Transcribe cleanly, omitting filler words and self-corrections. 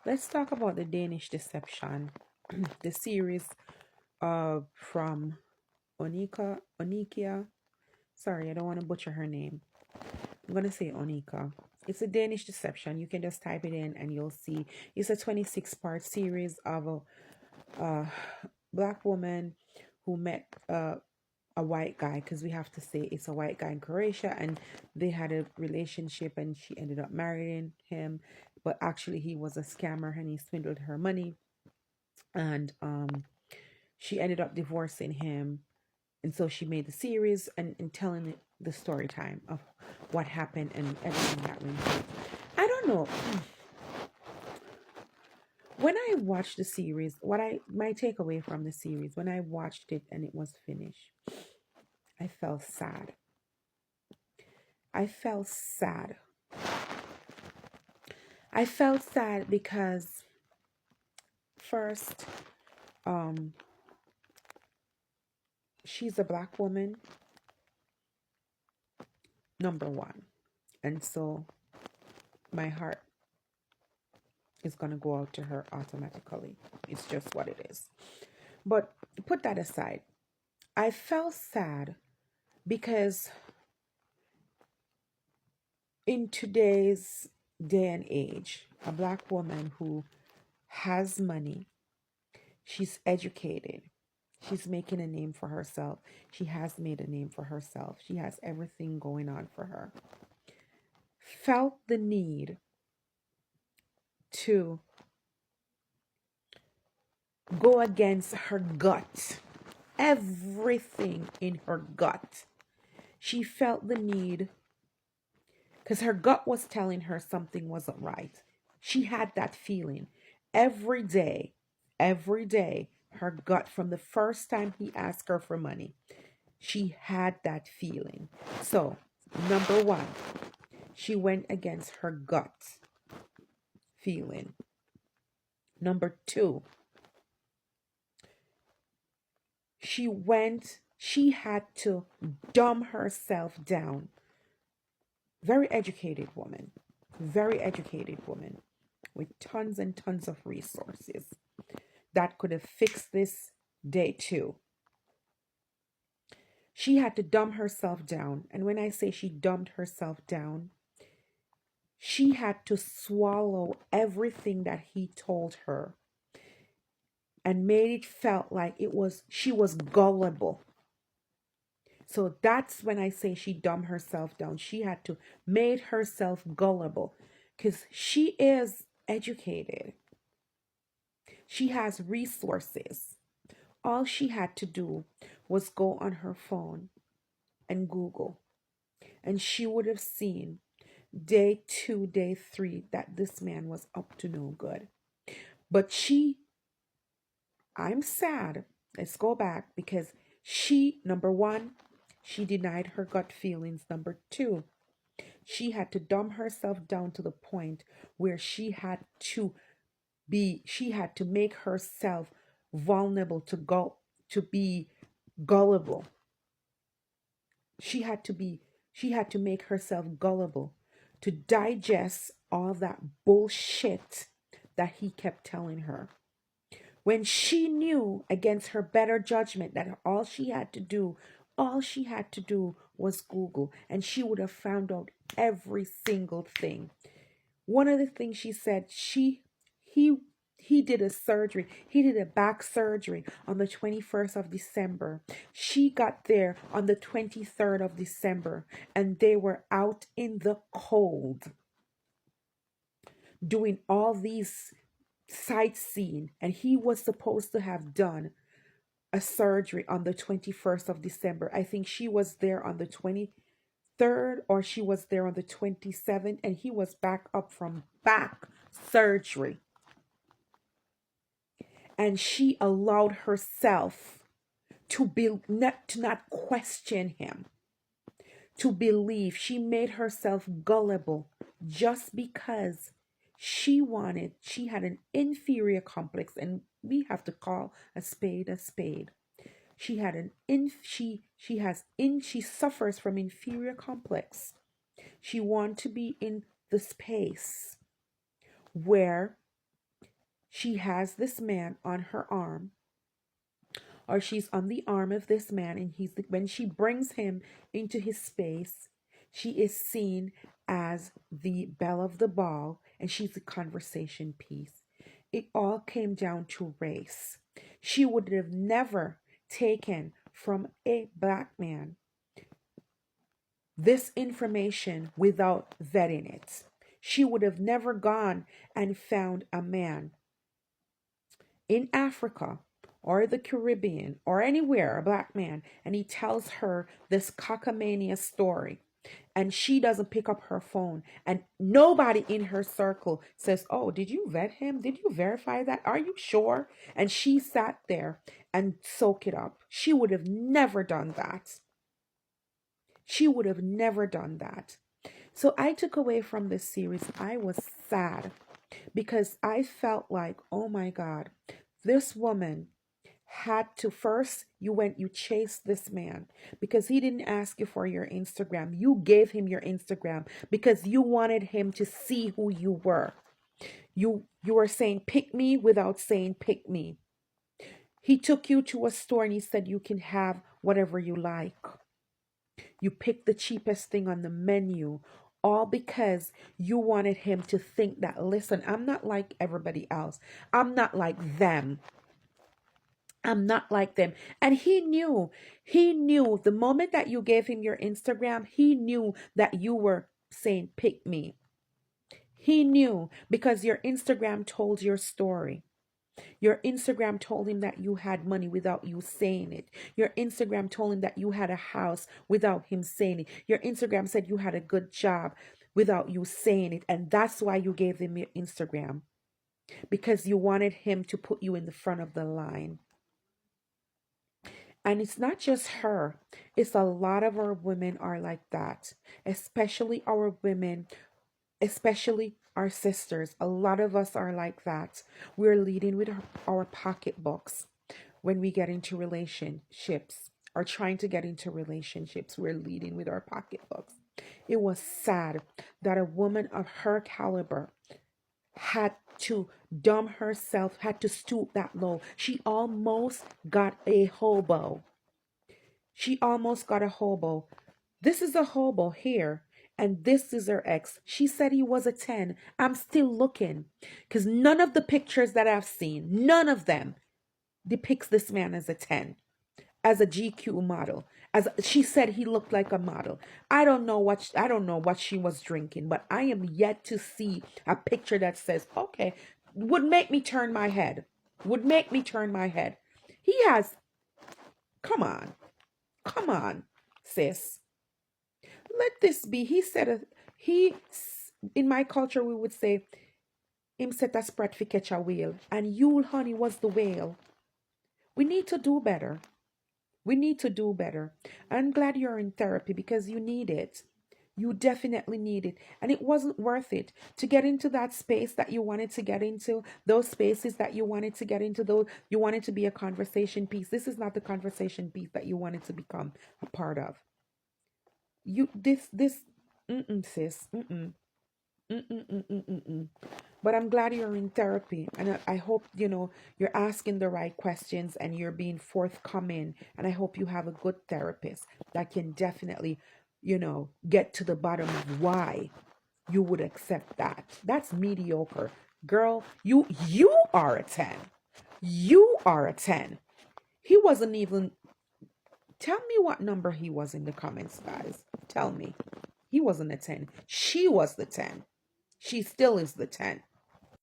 Let's talk about the Danish Deception, the series from Onikia. Sorry, I don't want to butcher her name. I'm gonna say Onika. It's a Danish Deception. You can just type it in and you'll see. It's a 26-part series of a black woman who met a white guy, because we have to say it's a white guy in Croatia, and they had a relationship and she ended up marrying him, but actually he was a scammer and he swindled her money, and she ended up divorcing him. And so she made the series and telling the story time of what happened and everything that went through. I don't know. When I watched the series, what I my takeaway from the series, when I watched it and it was finished, I felt sad. I felt sad. I felt sad because first, um, she's a black woman, number one. And so my heart is gonna go out to her automatically. It's just what it is. But put that aside. I felt sad because in today's day and age, a black woman who has money, she's educated, she's making a name for herself, she has made a name for herself, she has everything going on for her, felt the need to go against her gut, everything in her gut. She felt the need because her gut was telling her something wasn't right. She had that feeling every day, every day. Her gut, from the first time he asked her for money, she had that feeling. So, number one, she went against her gut feeling. Number two, she had to dumb herself down. Very educated woman with tons and tons of resources that could have fixed this day too. She had to dumb herself down. And when I say she dumbed herself down, she had to swallow everything that he told her and made it felt like she was gullible. So that's when I say she dumbed herself down. She had to made herself gullible because she is educated. She has resources. All she had to do was go on her phone and Google, and she would have seen day two, day three that this man was up to no good. But I'm sad. Let's go back because number one, she denied her gut feelings. Number two, she had to dumb herself down to the point where she had to make herself vulnerable to be gullible. She had to be she had to make herself gullible to digest all that bullshit that he kept telling her. When she knew against her better judgment that all she had to do was Google, and she would have found out every single thing. One of the things she said, he he did a surgery. He did a back surgery on the 21st of December. She got there on the 23rd of December, and they were out in the cold doing all these sightseeing, and he was supposed to have done a surgery on the 21st of December. I think she was there on the 23rd, or she was there on the 27th, and he was back up from back surgery. And she allowed herself to not question him, to believe. She made herself gullible just because she had an inferior complex, and we have to call a spade a spade. She had an in she has in she suffers from inferior complex. She wants to be in the space where She has this man on her arm, or she's on the arm of this man, and when she brings him into his space, she is seen as the belle of the ball, and she's the conversation piece. It all came down to race. She would have never taken from a black man this information without vetting it. She would have never gone and found a man in Africa or the Caribbean or anywhere, a black man, and he tells her this cockamania story. And she doesn't pick up her phone, and nobody in her circle says, "Oh, did you vet him? Did you verify that? Are you sure?" And she sat there and soak it up. She would have never done that. She would have never done that. So I took away from this series, I was sad because I felt like, oh my God, this woman had to first, you chased this man because he didn't ask you for your Instagram. You gave him your Instagram because you wanted him to see who you were. You were saying pick me without saying pick me. He took you to a store and he said you can have whatever you like. You picked the cheapest thing on the menu, all because you wanted him to think that, listen, I'm not like everybody else. I'm not like them. I'm not like them. And he knew the moment that you gave him your Instagram, he knew that you were saying, pick me. He knew because your Instagram told your story. Your Instagram told him that you had money without you saying it. Your Instagram told him that you had a house without him saying it. Your Instagram said you had a good job without you saying it. And that's why you gave him your Instagram. Because you wanted him to put you in the front of the line. And it's not just her. It's a lot of our women are like that. Especially our women, especially our sisters. A lot of us are like that. We're leading with our pocketbooks when we get into relationships or trying to get into relationships. We're leading with our pocketbooks. It was sad that a woman of her caliber had to dumb herself, had to stoop that low. She almost got a hobo. She almost got a hobo. This is a hobo here, and this is her ex. She said he was a 10. I'm still looking because none of the pictures that I've seen, none of them depicts this man as a 10, as a GQ model. As she said, he looked like a model. I don't know what she was drinking, but I am yet to see a picture that says, okay, would make me turn my head. Would make me turn my head. He has, come on, sis. Let this be. He said, in my culture, we would say, him set a spread for catch a whale, and you, honey, was the whale. We need to do better. We need to do better. I'm glad you're in therapy because you need it. You definitely need it. And it wasn't worth it to get into that space that you wanted to get into, those spaces that you wanted to get into, those you wanted to be a conversation piece. This is not the conversation piece that you wanted to become a part of. You this sis. But I'm glad you're in therapy, and I hope you're asking the right questions and you're being forthcoming, and I hope you have a good therapist that can definitely get to the bottom of why you would accept that. That's mediocre. Girl, you are a 10. You are a 10. He wasn't even. Tell me what number he was in the comments, guys. Tell me. He wasn't a 10. She was the 10. She still is the 10.